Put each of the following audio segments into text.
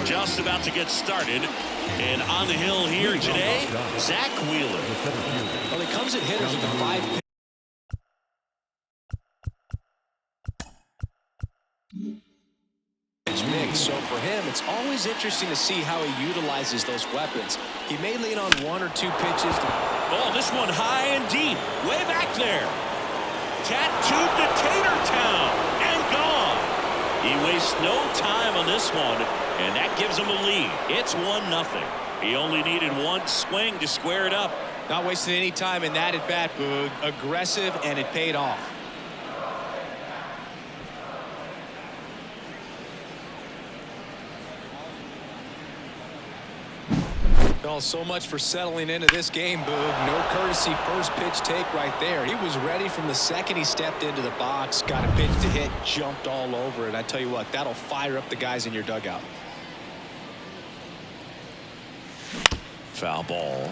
Just about to get started. And on the hill here today, Zach Wheeler. Well, he comes at hitters with a 5 pitch mix. So for him, it's always interesting to see how he utilizes those weapons. He may lean on 1 or 2 pitches. Oh, this one high and deep. Way back there. Tattooed to Tatertown and gone. He wastes no time on this one, and that gives him a lead. It's 1-0. He only needed 1 swing to square it up. Not wasting any time in that at bat, Boog. Aggressive, and it paid off. Well, so much for settling into this game, Boog. No courtesy first pitch take right there. He was ready from the second he stepped into the box, got a pitch to hit, jumped all over it. I tell you what, that'll fire up the guys in your dugout. Foul ball.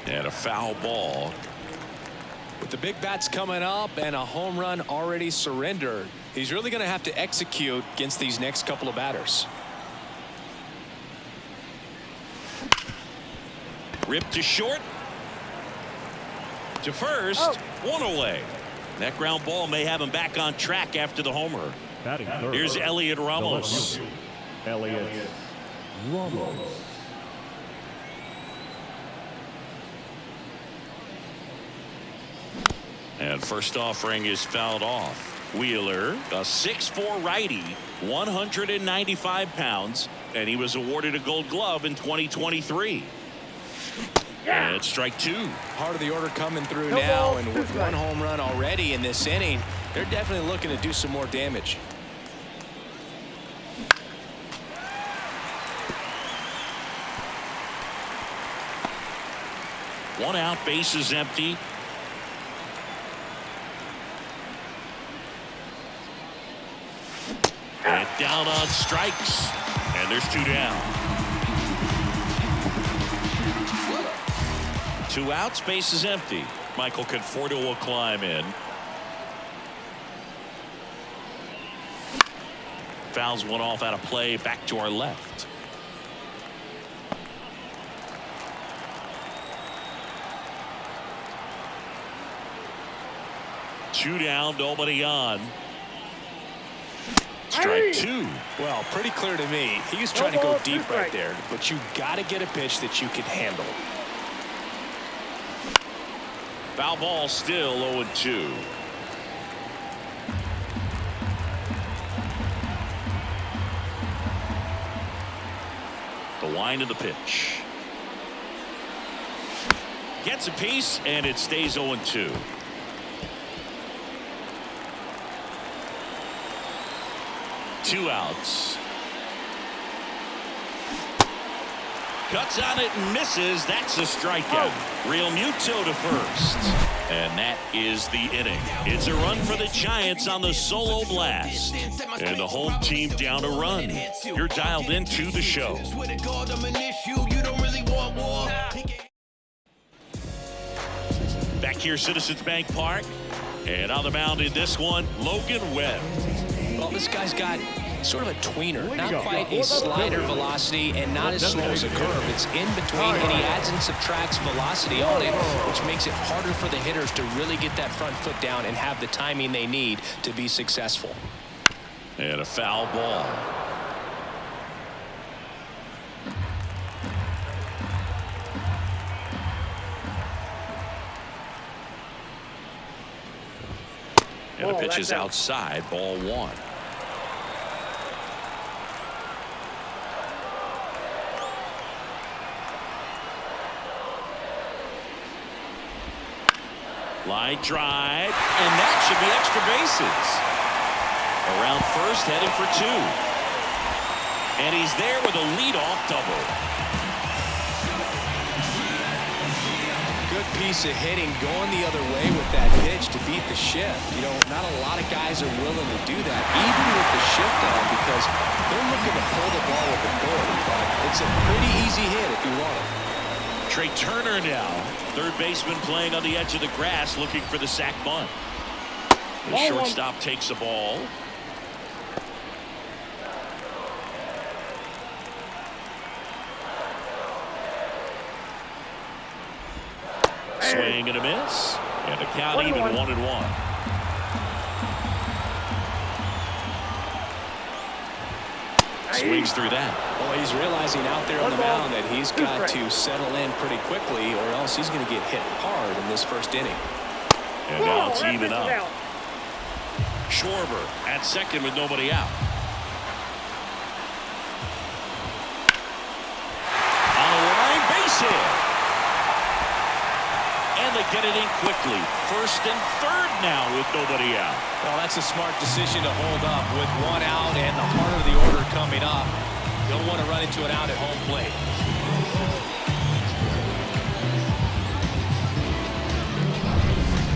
And a foul ball. With the big bats coming up and a home run already surrendered, he's really going to have to execute against these next couple of batters. Ripped to short. To first. 1 away. That ground ball may have him back on track after the homer. Here's Elliot Ramos. Elliot Ramos. And first offering is fouled off. Wheeler, a 6'4" righty, 195 pounds, and he was awarded a Gold Glove in 2023. And strike 2. Part of the order coming through now, and with 1 home run already in this inning, they're definitely looking to do some more damage. One out, base is empty. And down on strikes. And there's 2 down. 2 outs, base is empty. Michael Conforto will climb in. Fouls one off out of play, back to our left. Two down, nobody on. Strike 2. Well, pretty clear to me. He was trying to go deep right there, but you got to get a pitch that you can handle. Foul ball, still 0-2. The wind of the pitch. Gets a piece, and it stays 0-2. Two outs. Cuts on it and misses. That's a strikeout. Real Muto to first. And that is the inning. It's a run for the Giants on the solo blast. And the home team down a run. You're dialed into the show. Back here, Citizens Bank Park. And on the mound in this one, Logan Webb. Well, this guy's got sort of a tweener, not quite a slider velocity and not as slow as a curve. It's in between, and he adds and subtracts velocity on it, which makes it harder for the hitters to really get that front foot down and have the timing they need to be successful. And a foul ball. And the pitch is outside, ball 1. Line drive, and that should be extra bases. Around first, headed for 2. And he's there with a leadoff double. Good piece of hitting going the other way with that pitch to beat the shift. You know, not a lot of guys are willing to do that, even with the shift on, because they're looking to pull the ball with authority. But it's a pretty easy hit if you want it. Trey Turner now, third baseman playing on the edge of the grass, looking for the sac bunt. The shortstop takes the ball. Swing and a miss. And the count even 1-1. Swings through that. Well, he's realizing out there on the mound that he's got to settle in pretty quickly or else he's going to get hit hard in this first inning. And now it's even up. Schwarber at second with nobody out. On the line, base hit. And they get it in quickly. First and third now with nobody out. Well, that's a smart decision to hold up with one out and the heart of the order coming up. Don't want to run into an out at home plate.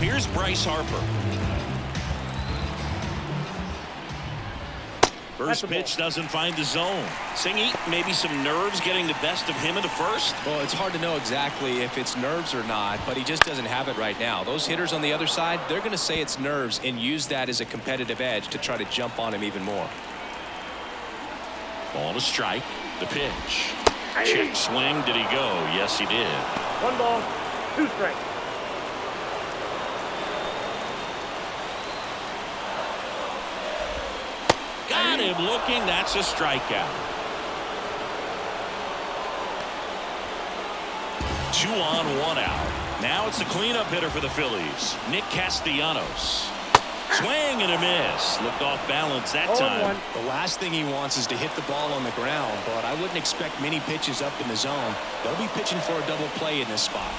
Here's Bryce Harper. First pitch doesn't find the zone. Singy, maybe some nerves getting the best of him in the first? Well, it's hard to know exactly if it's nerves or not, but he just doesn't have it right now. Those hitters on the other side, they're going to say it's nerves and use that as a competitive edge to try to jump on him even more. Ball to strike. The pitch. Check swing. Did he go? Yes, he did. 1 ball, 2 strikes. Got him looking. That's a strikeout. 2 on, 1 out. Now it's the cleanup hitter for the Phillies, Nick Castellanos. Swing and a miss. Looked off balance that time. The last thing he wants is to hit the ball on the ground, but I wouldn't expect many pitches up in the zone. They'll be pitching for a double play in this spot.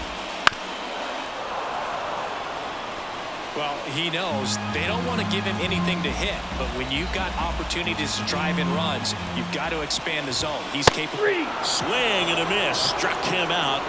Well, he knows they don't want to give him anything to hit, but when you've got opportunities to drive in runs, you've got to expand the zone. He's capable. Swing and a miss. Struck him out.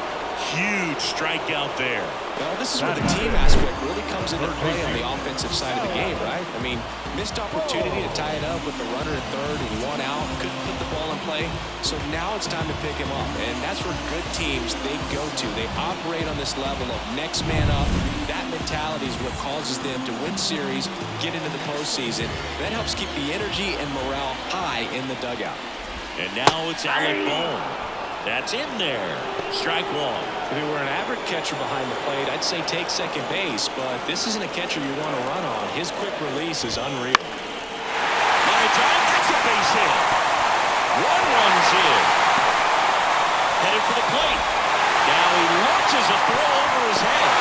Huge strikeout there. Well, this is where the team aspect really comes into play on the offensive side of the game, right? I mean, missed opportunity to tie it up with the runner at third and 1 out. Couldn't put the ball in play. So now it's time to pick him up. And that's where good teams, they go to. They operate on this level of next man up. That mentality is what causes them to win series, get into the postseason. That helps keep the energy and morale high in the dugout. And now it's Alec Bohm. That's in there. Strike 1. If he were an average catcher behind the plate, I'd say take second base, but this isn't a catcher you want to run on. His quick release is unreal. Line drive, that's a base hit. 1 runs in. Headed for the plate. Now he launches a throw over his head.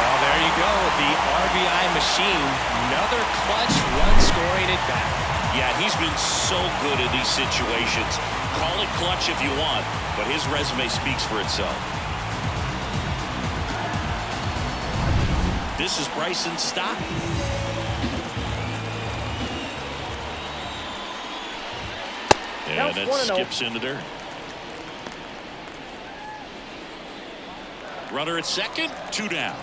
Well, there you go. The RBI machine. Another clutch run scoring at bat. Yeah, he's been so good in these situations. Call it clutch if you want, but his resume speaks for itself. This is Bryson Stott. And it skips into dirt. Runner at second, 2 down.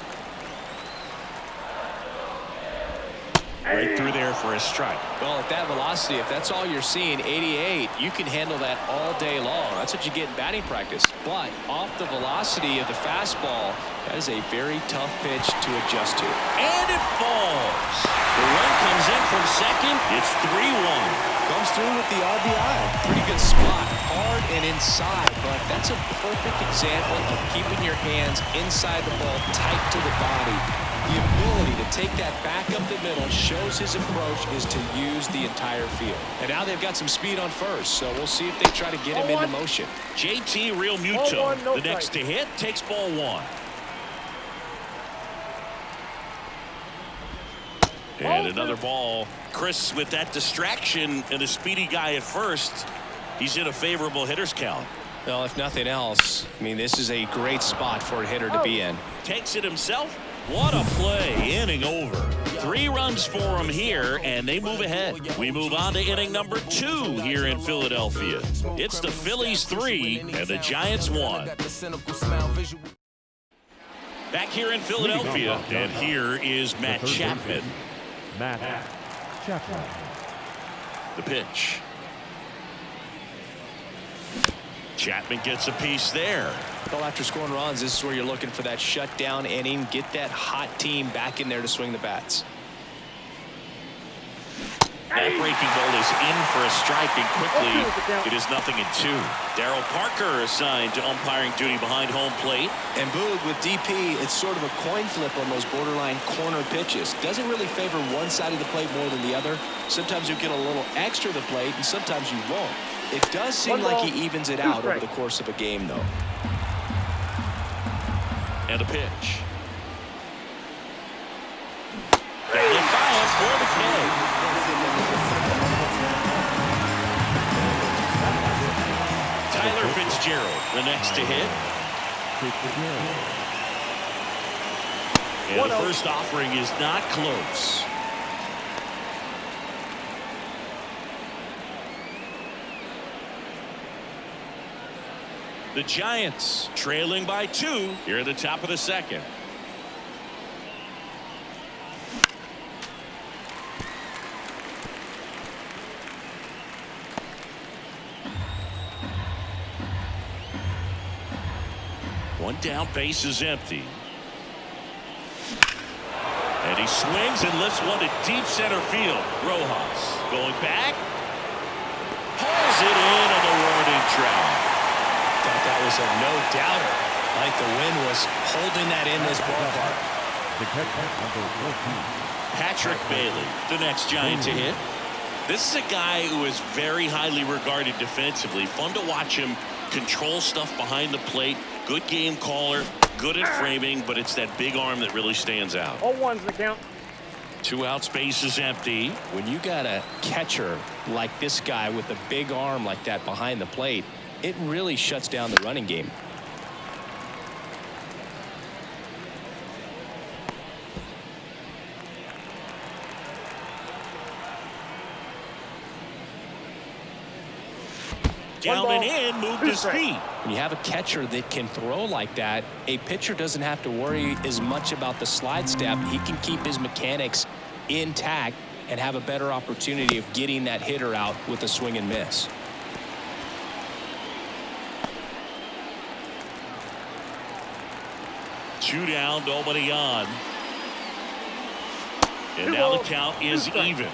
Right through there for a strike. Well, at that velocity, if that's all you're seeing, 88, you can handle that all day long. That's what you get in batting practice. But off the velocity of the fastball, that is a very tough pitch to adjust to. And it falls. The run comes in from second. It's 3-1. Comes through with the RBI. Pretty good spot. Hard and inside, but that's a perfect example of keeping your hands inside the ball, tight to the body. The ability to take that back up the middle shows his approach is to use the entire field. And now they've got some speed on first, so we'll see if they try to get him into motion. JT Realmuto, the next to hit, takes ball 1. And another ball. Chris, with that distraction and a speedy guy at first, he's in a favorable hitter's count. Well, if nothing else, I mean, this is a great spot for a hitter to be in. Takes it himself. What a play. Inning over. 3 runs for him here, and they move ahead. We move on to inning number 2 here in Philadelphia. It's the Phillies 3 and the Giants 1. Back here in Philadelphia, and here is Matt Chapman. Matt Chapman. The pitch. Chapman gets a piece there. Well, after scoring runs, this is where you're looking for that shutdown inning. Get that hot team back in there to swing the bats. That breaking ball is in for a strike, and quickly it is 0-2. Darryl Parker assigned to umpiring duty behind home plate. And Boog, with DP, it's sort of a coin flip on those borderline corner pitches. Doesn't really favor one side of the plate more than the other. Sometimes you get a little extra to the plate, and sometimes you won't. It does seem like he evens it out over the course of a game, though. And a pitch. Down and foul for the K. Tyler Fitzgerald, the next to hit. And the first offering is not close. The Giants trailing by 2 here at the top of the second. One down, base is empty. And he swings and lifts one to deep center field. Rojas going back. Pulls it in on the warning track. Thought that was a no-doubter. Like the wind was holding that in this ballpark. Patrick Bailey, the next Giant to hit. This is a guy who is very highly regarded defensively. Fun to watch him control stuff behind the plate. Good game caller, good at framing, but it's that big arm that really stands out. 0-1's the count. 2 out, space is empty. When you got a catcher like this guy with a big arm like that behind the plate, it really shuts down the running game. Down and in, moved his feet. When you have a catcher that can throw like that, a pitcher doesn't have to worry as much about the slide step. He can keep his mechanics intact and have a better opportunity of getting that hitter out with a swing and miss. Two down, nobody on. And now the count is even.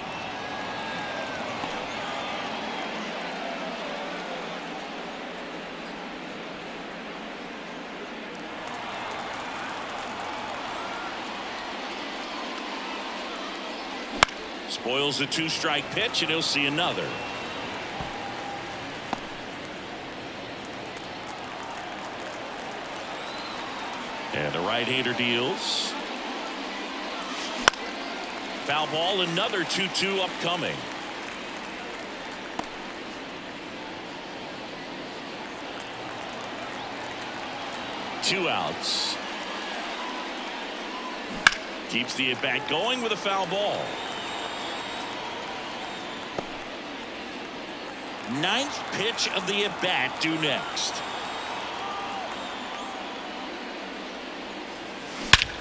Spoils the 2-strike pitch, and he'll see another. And the right-hander deals. Foul ball, another 2-2 upcoming. Two outs. Keeps the at-bat going with a foul ball. Ninth pitch of the at-bat due next.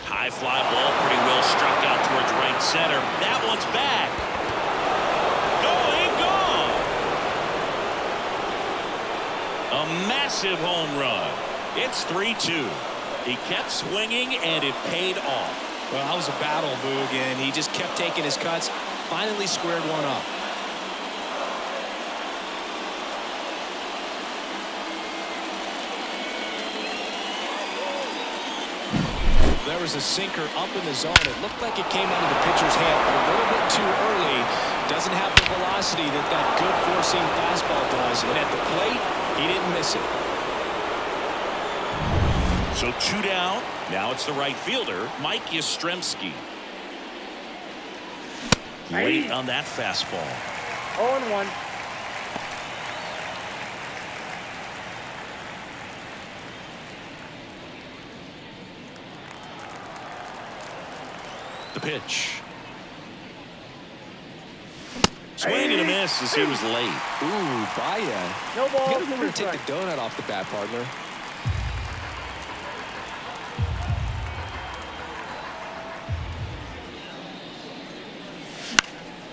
High fly ball, pretty well struck out towards right center. That one's back. Going, gone. A massive home run. It's 3-2. He kept swinging, and it paid off. Well, that was a battle, Boog, and he just kept taking his cuts. Finally squared one up. There was a sinker up in the zone. It looked like it came out of the pitcher's hand a little bit too early. Doesn't have the velocity that that good four-seam fastball does. And at the plate, he didn't miss it. So 2 down. Now it's the right fielder, Mike Yastrzemski. Late on that fastball. 0-1. The pitch. Swing and a miss as he was late. Ooh, Baya. No ball. You gotta remember to take the donut off the bat, partner.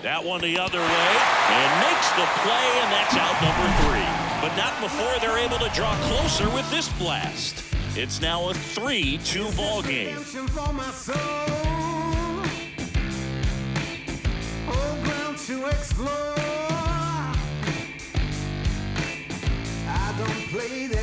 That one the other way and makes the play, and that's out number 3. But but not before they're able to draw closer with this blast. It's now a 3-2 ball game. To explore, I don't play that.